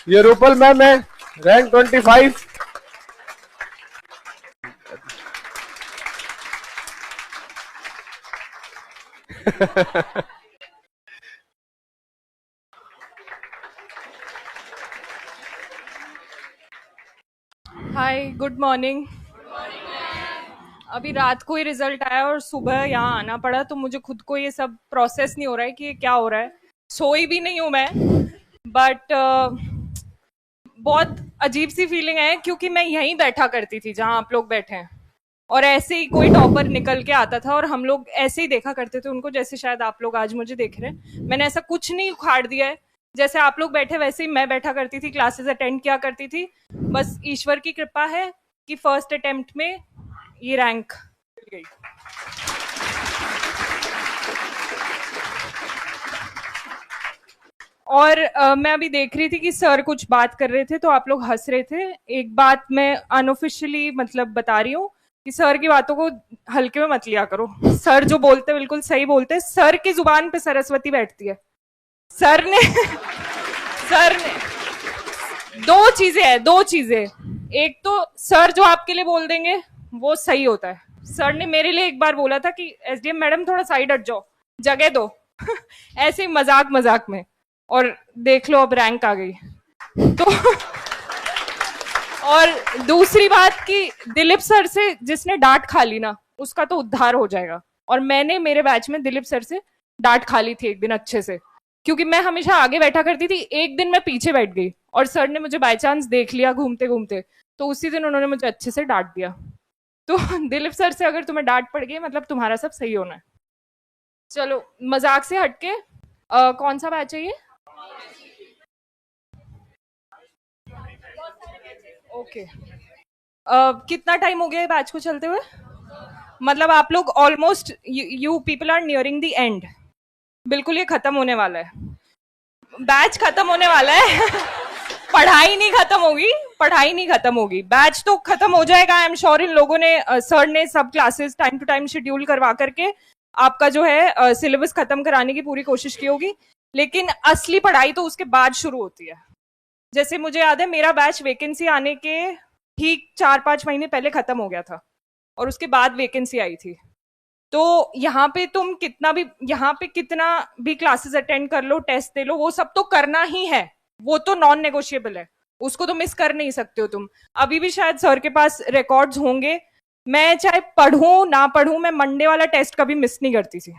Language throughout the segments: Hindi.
ये रूपल मैम है, रैंक 25। हाय, गुड मॉर्निंग। अभी रात को ही रिजल्ट आया और सुबह यहाँ आना पड़ा, तो मुझे खुद को ये सब प्रोसेस नहीं हो रहा है कि ये क्या हो रहा है। सोई भी नहीं हूँ मैं, बट बहुत अजीब सी फीलिंग है, क्योंकि मैं यहीं बैठा करती थी जहाँ आप लोग बैठे हैं, और ऐसे ही कोई टॉपर निकल के आता था और हम लोग ऐसे ही देखा करते थे उनको, जैसे शायद आप लोग आज मुझे देख रहे हैं। मैंने ऐसा कुछ नहीं उखाड़ दिया है, जैसे आप लोग बैठे वैसे ही मैं बैठा करती थी, क्लासेस अटेंड किया करती थी। बस ईश्वर की कृपा है कि फर्स्ट अटेम्प्ट में ये रैंक मिल गई। और मैं अभी देख रही थी कि सर कुछ बात कर रहे थे तो आप लोग हंस रहे थे। एक बात मैं अनऑफिशियली मतलब बता रही हूँ कि सर की बातों को हल्के में मत लिया करो। सर जो बोलते हैं बिल्कुल सही बोलते हैं। सर की जुबान पे सरस्वती बैठती है। सर ने सर ने दो चीजें। एक तो सर जो आपके लिए बोल देंगे वो सही होता है। सर ने मेरे लिए एक बार बोला था कि एसडीएम मैडम थोड़ा साइड हट जाओ, जगह दो। ऐसे ही मजाक मजाक में, और देख लो अब रैंक आ गई। तो और दूसरी बात कि दिलीप सर से जिसने डांट खा ली ना, उसका तो उद्धार हो जाएगा। और मैंने मेरे बैच में दिलीप सर से डांट खा ली थी एक दिन अच्छे से, क्योंकि मैं हमेशा आगे बैठा करती थी। एक दिन मैं पीछे बैठ गई और सर ने मुझे बाय चांस देख लिया घूमते घूमते, तो उसी दिन उन्होंने मुझे अच्छे से डांट दिया। तो दिलीप सर से अगर तुम्हें डांट पड़ गई मतलब तुम्हारा सब सही होना है। चलो मजाक से हटके, कौन सा बैच है ये? ओके। कितना टाइम हो गया है बैच को चलते हुए? मतलब आप लोग almost, you people are nearing the end. बिल्कुल ये खत्म होने वाला है, बैच खत्म होने वाला है। पढ़ाई नहीं खत्म होगी, पढ़ाई नहीं खत्म होगी, बैच तो खत्म हो जाएगा। आई एम श्योर इन लोगों ने, सर ने सब classes time to time schedule करवा करके आपका जो है सिलेबस खत्म कराने की पूरी कोशिश की होगी। लेकिन असली पढ़ाई तो उसके बाद शुरू होती है। जैसे मुझे याद है मेरा बैच वैकेंसी आने के ठीक 4-5 महीने पहले खत्म हो गया था, और उसके बाद वैकेंसी आई थी। तो यहाँ पे तुम कितना भी, यहाँ पे कितना भी क्लासेस अटेंड कर लो, टेस्ट दे लो, वो सब तो करना ही है। वो तो नॉन नेगोशिएबल है, उसको तो मिस कर नहीं सकते हो तुम। अभी भी शायद सर के पास रिकॉर्ड्स होंगे। मैं चाहे पढ़ूं ना पढ़ूं, मैं मंडे वाला टेस्ट कभी मिस नहीं करती थी।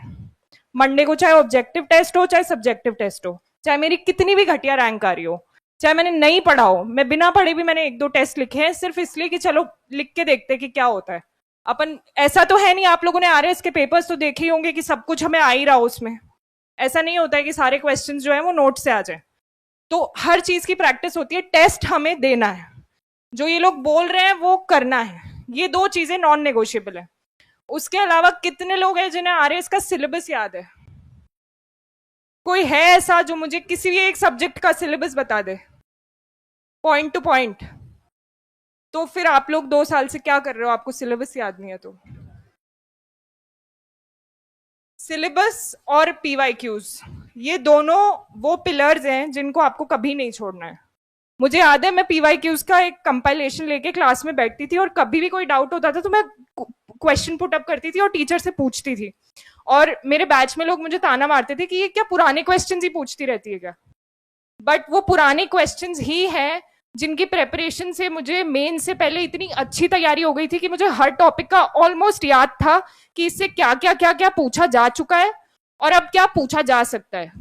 मंडे को चाहे ऑब्जेक्टिव टेस्ट हो चाहे सब्जेक्टिव टेस्ट हो, चाहे मेरी कितनी भी घटिया रैंक आ रही हो, चाहे मैंने नहीं पढ़ा हो, मैं बिना पढ़े भी मैंने 1-2 टेस्ट लिखे हैं, सिर्फ इसलिए कि चलो लिख के देखते कि क्या होता है। अपन ऐसा तो है नहीं, आप लोगों ने आरएस के पेपर्स तो देखे ही होंगे कि सब कुछ हमें आ ही रहा हो उसमें। ऐसा नहीं होता है कि सारे क्वेश्चंस जो है वो नोट से आ जाए। तो हर चीज की प्रैक्टिस होती है, टेस्ट हमें देना है, जो ये लोग बोल रहे हैं वो करना है। ये 2 चीजें नॉन नेगोशिएबल है। उसके अलावा कितने लोग हैं जिन्हें आरएस का सिलेबस याद है? कोई है ऐसा जो मुझे किसी भी एक सब्जेक्ट का सिलेबस बता दे, पॉइंट टू पॉइंट? तो फिर आप लोग 2 साल से क्या कर रहे हो, आपको सिलेबस याद नहीं है तो? सिलेबस और पीवाईक्यूज, ये दोनों वो पिलर्स हैं जिनको आपको कभी नहीं छोड़ना है। मुझे याद है मैं पीवाईक्यूज का एक कंपाइलेशन लेके क्लास में बैठती थी, और कभी भी कोई डाउट होता था तो मैं क्वेश्चन पुट अप करती थी और टीचर से पूछती थी। और मेरे बैच में लोग मुझे ताना मारते थे कि ये क्या पुराने क्वेश्चंस ही पूछती रहती है क्या? बट वो पुराने क्वेश्चंस ही हैं जिनकी प्रेपरेशन से मुझे मेन से पहले इतनी अच्छी तैयारी हो गई थी कि मुझे हर टॉपिक का ऑलमोस्ट याद था कि इससे क्या क्या क्या क्या पूछा जा चुका है और अब क्या पूछा जा सकता है।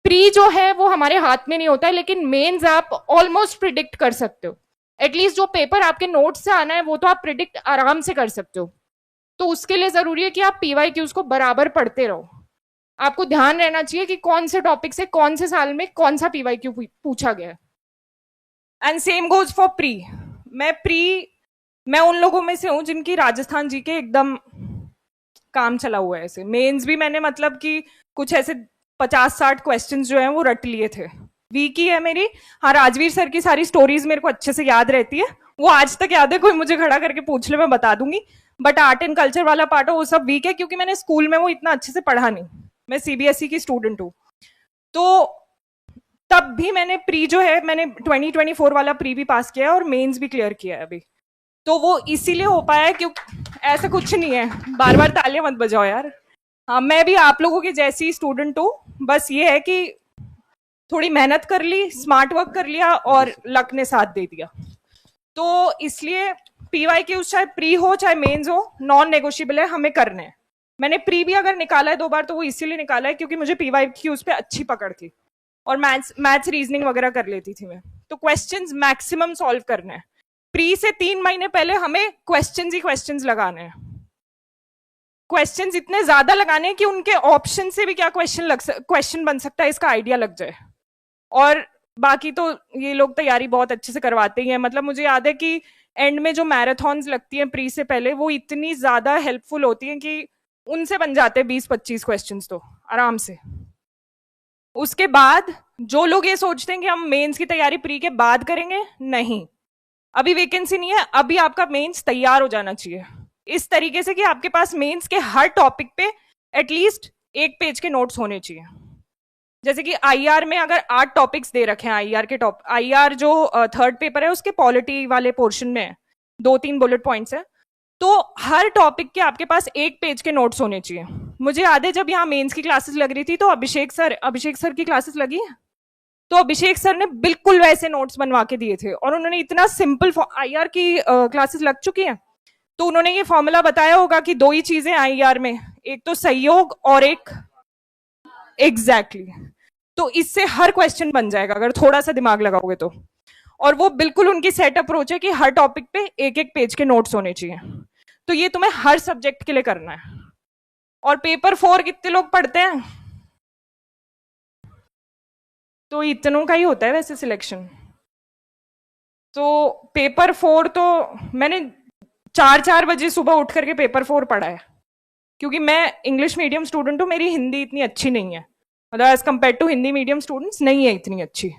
प्री जो है वो हमारे हाथ में नहीं होता है, लेकिन मेन्स आप ऑलमोस्ट प्रिडिक्ट कर सकते हो। एटलीस्ट जो पेपर आपके नोट से आना है वो तो आप प्रिडिक्ट आराम से कर सकते हो। तो उसके लिए जरूरी है कि आप पीवाईक्यूज को बराबर पढ़ते रहो। आपको ध्यान रहना चाहिए कि कौन से टॉपिक से कौन से साल में कौन सा पीवाईक्यू पूछा गया है। And same goes for pre. मैं उन लोगों में से हूं जिनकी राजस्थान जी के एकदम काम चला हुआ है। ऐसे मेंस भी मैंने मतलब कि कुछ ऐसे 50-60 क्वेश्चंस जो हैं वो रट लिए थे। वीक ही है मेरी। हाँ, राजवीर सर की सारी स्टोरीज मेरे को अच्छे से याद रहती है, वो आज तक याद है, कोई मुझे खड़ा करके पूछ ले मैं बता दूंगी। बट आर्ट एंड कल्चर वाला पार्ट हो वो सब वीक है, क्योंकि मैंने स्कूल में वो इतना अच्छे से पढ़ा नहीं। मैं सीबीएसई की स्टूडेंट हूँ। तो तब भी मैंने प्री जो है, मैंने 2024 वाला प्री भी पास किया है और मेंस भी क्लियर किया है अभी। तो वो इसीलिए हो पाया है क्योंकि ऐसा कुछ नहीं है, बार बार तालियां मत बजाओ यार। हाँ, मैं भी आप लोगों की जैसी स्टूडेंट हूँ, बस ये है कि थोड़ी मेहनत कर ली, स्मार्ट वर्क कर लिया और लक ने साथ दे दिया। तो इसलिए पीवाई की चाहे प्री हो चाहे मेंस हो, नॉन नेगोशिएबल है, हमें करने हैं। मैंने प्री भी अगर निकाला है 2 बार तो वो इसीलिए निकाला है क्योंकि मुझे पीवाई की उस पर अच्छी पकड़ थी और मैथ्स रीजनिंग वगैरह कर लेती थी मैं। तो क्वेश्चंस मैक्सिमम सॉल्व करने हैं। प्री से 3 महीने पहले हमें क्वेश्चंस ही क्वेश्चंस लगाने हैं। क्वेश्चंस इतने ज्यादा लगाने हैं कि उनके ऑप्शन से भी क्या क्वेश्चन बन सकता है इसका आइडिया लग जाए। और बाकी तो ये लोग तैयारी बहुत अच्छे से करवाते ही हैं। मतलब मुझे याद है कि एंड में जो मैराथन्स लगती हैं प्री से पहले, वो इतनी ज्यादा हेल्पफुल होती हैं कि उनसे बन जाते हैं 20-25 क्वेश्चंस तो आराम से। उसके बाद जो लोग ये सोचते हैं कि हम मेंस की तैयारी प्री के बाद करेंगे, नहीं, अभी वैकेंसी नहीं है, अभी आपका मेंस तैयार हो जाना चाहिए इस तरीके से कि आपके पास मेंस के हर टॉपिक पे एटलीस्ट 1 पेज के नोट्स होने चाहिए। जैसे कि आईआर में अगर 8 टॉपिक्स दे रखे हैं, आईआर जो थर्ड पेपर है उसके पॉलिटी वाले पोर्शन में है, 2-3 बुलेट पॉइंट्स है, तो हर टॉपिक के आपके पास 1 पेज के नोट्स होने चाहिए। मुझे याद है जब यहाँ मेंस की क्लासेस लग रही थी तो अभिषेक सर की क्लासेस लगी, तो अभिषेक सर ने बिल्कुल वैसे नोट्स बनवा के दिए थे और उन्होंने इतना सिंपल, आईआर की क्लासेस लग चुकी हैं तो उन्होंने ये फॉर्मूला बताया होगा कि 2 ही चीजें आईआर में, एक तो सहयोग और एक एग्जैक्टली तो इससे हर क्वेश्चन बन जाएगा अगर थोड़ा सा दिमाग लगाओगे तो। और वो बिल्कुल उनकी सेट अप्रोच है कि हर टॉपिक पे 1-1 पेज के नोट्स होने चाहिए। तो ये तुम्हें हर सब्जेक्ट के लिए करना है। और पेपर 4 कितने लोग पढ़ते हैं? तो इतनों का ही होता है वैसे सिलेक्शन। तो पेपर 4 तो मैंने 4-4 बजे सुबह उठ करके पेपर 4 पढ़ा है क्योंकि मैं इंग्लिश मीडियम स्टूडेंट हूँ, मेरी हिंदी इतनी अच्छी नहीं है, मतलब as compare to Hindi medium students नहीं है इतनी अच्छी।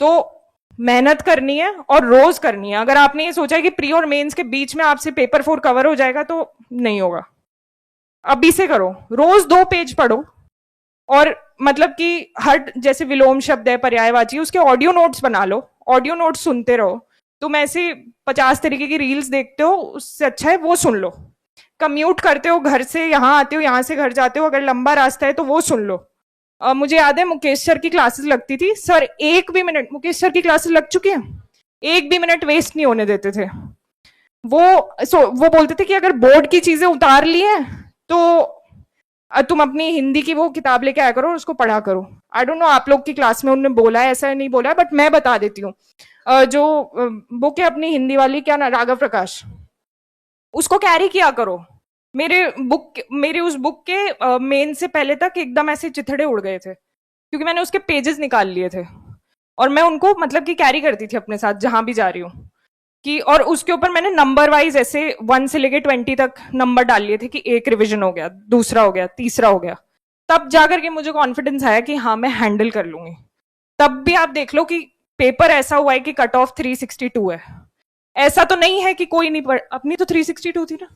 तो मेहनत करनी है और रोज करनी है। अगर आपने ये सोचा है कि प्री और मेंस के बीच में आपसे पेपर 4 कवर हो जाएगा तो नहीं होगा। अभी से करो, रोज 2 पेज पढ़ो और मतलब कि हर जैसे विलोम शब्द है, पर्यायवाची, उसके ऑडियो नोट्स बना लो, ऑडियो नोट्स सुनते रहो। तुम ऐसे 50 तरीके की रील्स देखते हो, उससे अच्छा है वो सुन लो। कम्यूट करते हो, घर से यहाँ आते हो, यहाँ से घर जाते हो, अगर लंबा रास्ता है तो वो सुन लो। मुझे याद है मुकेश सर की क्लासेस लगती थी, सर 1 भी मिनट, मुकेश सर की क्लासेस लग चुकी है, 1 भी मिनट वेस्ट नहीं होने देते थे। वो बोलते थे कि अगर बोर्ड की चीजें उतार ली हैं तो तुम अपनी हिंदी की वो किताब लेके आया करो और उसको पढ़ा करो। आई डोंट नो आप लोग की क्लास में उन्होंने बोला है, ऐसा नहीं बोला है, बट मैं बता देती हूँ। जो बुक है अपनी हिंदी वाली, क्या ना, राघव प्रकाश, उसको कैरी किया करो। मेरे उस बुक के मेन से पहले तक एकदम ऐसे चिथड़े उड़ गए थे क्योंकि मैंने उसके पेजेस निकाल लिए थे और मैं उनको मतलब कि कैरी करती थी अपने साथ जहां भी जा रही हूँ कि, और उसके ऊपर मैंने नंबर वाइज ऐसे 1 से लेके 20 तक नंबर डाल लिए थे कि 1 रिविजन हो गया, दूसरा हो गया, तीसरा हो गया। तब जाकर के मुझे कॉन्फिडेंस आया कि हाँ मैं हैंडल कर लूंगी। तब भी आप देख लो कि पेपर ऐसा हुआ है कि कट ऑफ 362 है। ऐसा तो नहीं है कि कोई नहीं पढ़, अपनी तो 362 थी ना,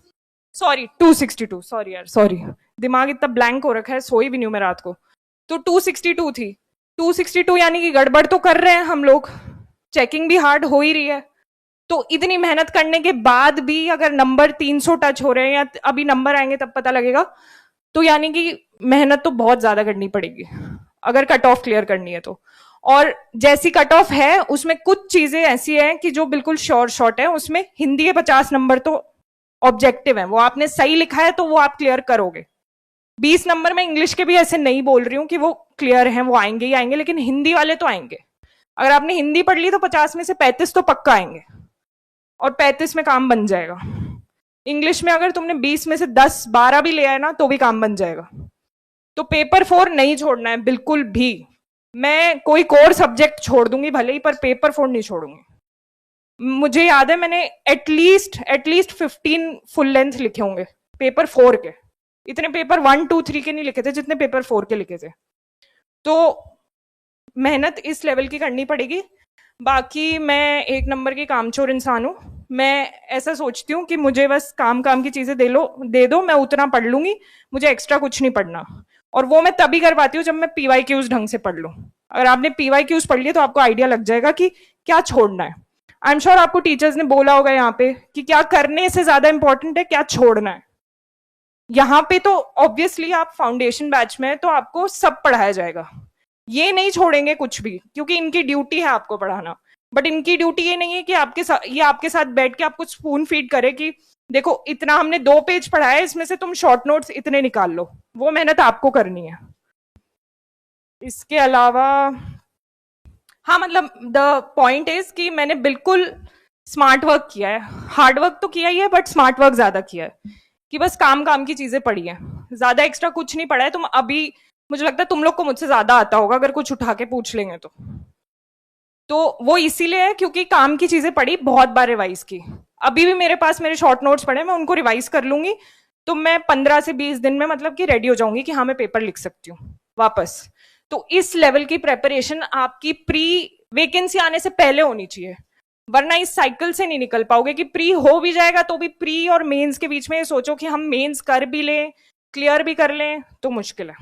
सॉरी 262, सॉरी यार, सॉरी, दिमाग इतना ब्लैंक हो रखा है, सोई भी नहीं हूं मैं रात को। तो 262 थी, 262 यानी कि गड़बड़ तो कर रहे हैं हम लोग, चेकिंग भी हार्ड हो ही रही है। तो इतनी मेहनत करने के बाद भी अगर नंबर 300 टच हो रहे हैं या अभी नंबर आएंगे तब पता लगेगा, तो यानी कि मेहनत तो बहुत ज्यादा करनी पड़ेगी अगर कट ऑफ क्लियर करनी है तो। और जैसी कट ऑफ है उसमें कुछ चीजें ऐसी हैं कि जो बिल्कुल शॉर्ट है, उसमें हिंदी के 50 नंबर तो ऑब्जेक्टिव है, वो आपने सही लिखा है तो वो आप क्लियर करोगे। 20 नंबर में इंग्लिश के भी ऐसे नहीं बोल रही हूँ कि वो क्लियर हैं, वो आएंगे ही आएंगे, लेकिन हिंदी वाले तो आएंगे। अगर आपने हिंदी पढ़ ली तो 50 में से 35 तो पक्का आएंगे और 35 में काम बन जाएगा। इंग्लिश में अगर तुमने 20 में से 10-12 भी ले आए ना तो भी काम बन जाएगा। तो पेपर 4 नहीं छोड़ना है बिल्कुल भी। मैं कोई कोर सब्जेक्ट छोड़ दूंगी भले ही, पर पेपर 4 नहीं छोड़ूंगी। मुझे याद है मैंने एटलीस्ट 15 फुल लेंथ लिखे होंगे पेपर 4 के। इतने पेपर 1, 2, 3 के नहीं लिखे थे जितने पेपर 4 के लिखे थे। तो मेहनत इस लेवल की करनी पड़ेगी। बाकी मैं 1 नंबर की कामचोर इंसान हूँ। मैं ऐसा सोचती हूँ कि मुझे बस काम की चीजें दे दो, मैं उतना पढ़ लूंगी, मुझे एक्स्ट्रा कुछ नहीं पढ़ना। और वो मैं तभी कर पाती हूँ जब मैं PYQs ढंग से पढ़ लूँ। अगर आपने PYQs पढ़ लिए तो आपको आइडिया लग जाएगा कि क्या छोड़ना है। आई एम श्योर आपको टीचर्स ने बोला होगा यहाँ पे कि क्या करने से ज्यादा इंपॉर्टेंट है, क्या छोड़ना है। यहाँ पे तो ऑब्वियसली आप फाउंडेशन बैच में है तो आपको सब पढ़ाया जाएगा, ये नहीं छोड़ेंगे कुछ भी, क्योंकि इनकी ड्यूटी है आपको पढ़ाना। बट इनकी ड्यूटी ये नहीं है कि आपके साथ बैठ के आपको स्पून फीड करे कि देखो इतना हमने 2 पेज पढ़ाया है, इसमें से तुम शॉर्ट नोट्स इतने निकाल लो। वो मेहनत आपको करनी है। इसके अलावा हाँ, मतलब द पॉइंट इज कि मैंने बिल्कुल स्मार्ट वर्क किया है, हार्ड वर्क तो किया ही है बट स्मार्ट वर्क ज्यादा किया है, कि बस काम की चीजें पढ़ी है, ज्यादा एक्स्ट्रा कुछ नहीं पढ़ा है। तुम अभी मुझे लगता है तुम लोग को मुझसे ज्यादा आता होगा अगर कुछ उठा के पूछ लेंगे तो वो इसीलिए है क्योंकि काम की चीजें पढ़ी, बहुत बार रिवाइज की। अभी भी मेरे पास मेरे शॉर्ट नोट्स पढ़े, मैं उनको रिवाइज कर लूंगी तो मैं 15 से 20 दिन में मतलब कि रेडी हो जाऊंगी कि हाँ मैं पेपर लिख सकती हूँ वापस। तो इस लेवल की प्रेपरेशन आपकी प्री वैकेंसी आने से पहले होनी चाहिए, वरना इस साइकिल से नहीं निकल पाओगे कि प्री हो भी जाएगा तो भी प्री और मेंस के बीच में ये सोचो कि हम मेंस कर भी लें, क्लियर भी कर लें, तो मुश्किल है।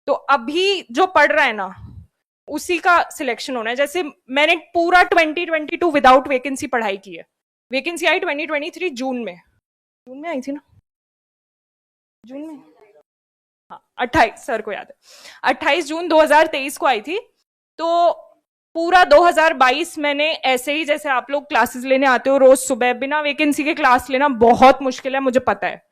तो अभी जो पढ़ रहा है ना उसी का सिलेक्शन होना है। जैसे मैंने पूरा 2022 विदाउट वैकेंसी पढ़ाई की है। वैकेंसी आई 2023 जून में आई थी ना, जून में, हाँ 28, सर को याद है, 28 जून 2023 को आई थी। तो पूरा 2022 मैंने ऐसे ही, जैसे आप लोग क्लासेस लेने आते हो रोज सुबह, बिना वैकेंसी के क्लास लेना बहुत मुश्किल है, मुझे पता है।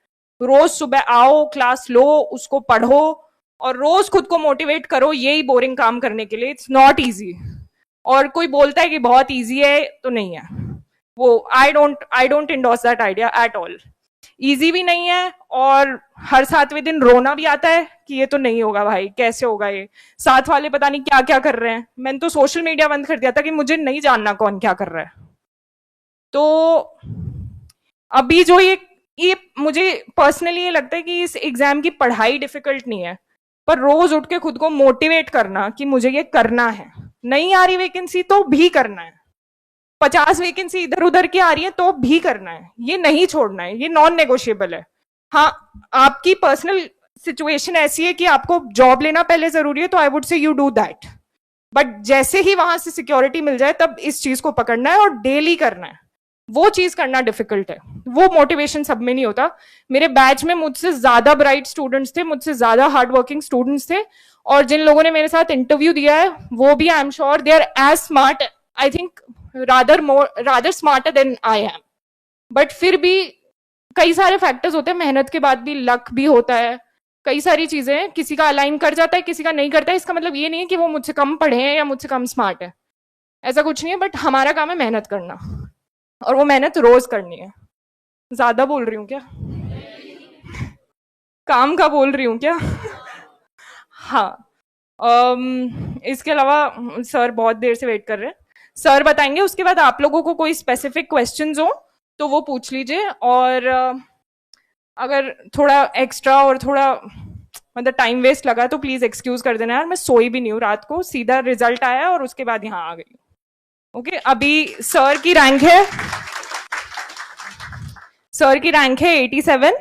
रोज सुबह आओ, क्लास लो, उसको पढ़ो और रोज खुद को मोटिवेट करो यही बोरिंग काम करने के लिए। It's not easy. और कोई बोलता है कि बहुत इजी है, तो नहीं है वो। I don't endorse that idea at all. Easy भी नहीं है और हर 7वें दिन रोना भी आता है कि ये तो नहीं होगा भाई, कैसे होगा ये, साथ वाले पता नहीं क्या क्या कर रहे हैं। मैंने तो सोशल मीडिया बंद कर दिया था कि मुझे नहीं जानना कौन क्या कर रहा है। तो अभी जो ये मुझे पर्सनली ये लगता है कि इस एग्जाम की पढ़ाई डिफिकल्ट नहीं है, पर रोज उठ के खुद को मोटिवेट करना कि मुझे ये करना है। नहीं आ रही वैकेंसी तो भी करना है, 50 वैकेंसी इधर उधर की आ रही है तो भी करना है, ये नहीं छोड़ना है, ये नॉन नेगोशिएबल है। हाँ, आपकी पर्सनल सिचुएशन ऐसी है कि आपको जॉब लेना पहले जरूरी है तो I would say you do that, but जैसे ही वहां से सिक्योरिटी मिल जाए तब इस चीज को पकड़ना है और डेली करना है। वो चीज करना डिफिकल्ट है, वो मोटिवेशन सब में नहीं होता। मेरे बैच में मुझसे ज्यादा ब्राइट स्टूडेंट्स थे, मुझसे ज्यादा हार्ड वर्किंग स्टूडेंट्स थे, और जिन लोगों ने मेरे साथ इंटरव्यू दिया है वो भी I am sure they are as smart, I think rather smarter than I am। But फिर भी कई सारे फैक्टर्स होते हैं, मेहनत के बाद भी लक भी होता है, कई सारी चीजें, किसी का अलाइन कर जाता है किसी का नहीं करता है। इसका मतलब ये नहीं है कि वो मुझसे कम पढ़े हैं या मुझसे कम स्मार्ट है, ऐसा कुछ नहीं है। बट हमारा काम है मेहनत करना, और वो मेहनत रोज करनी है। ज्यादा बोल रही हूँ क्या? काम का बोल रही हूँ क्या? हाँ। इसके अलावा सर बहुत देर से वेट कर रहे हैं, सर बताएंगे। उसके बाद आप लोगों को कोई स्पेसिफिक क्वेश्चंस हो तो वो पूछ लीजिए, और अगर थोड़ा एक्स्ट्रा और थोड़ा मतलब टाइम वेस्ट लगा तो प्लीज एक्सक्यूज कर देना यार, मैं सोई भी नहीं हूँ रात को, सीधा रिजल्ट आया और उसके बाद यहाँ आ गई। ओके, अभी सर की रैंक है 87।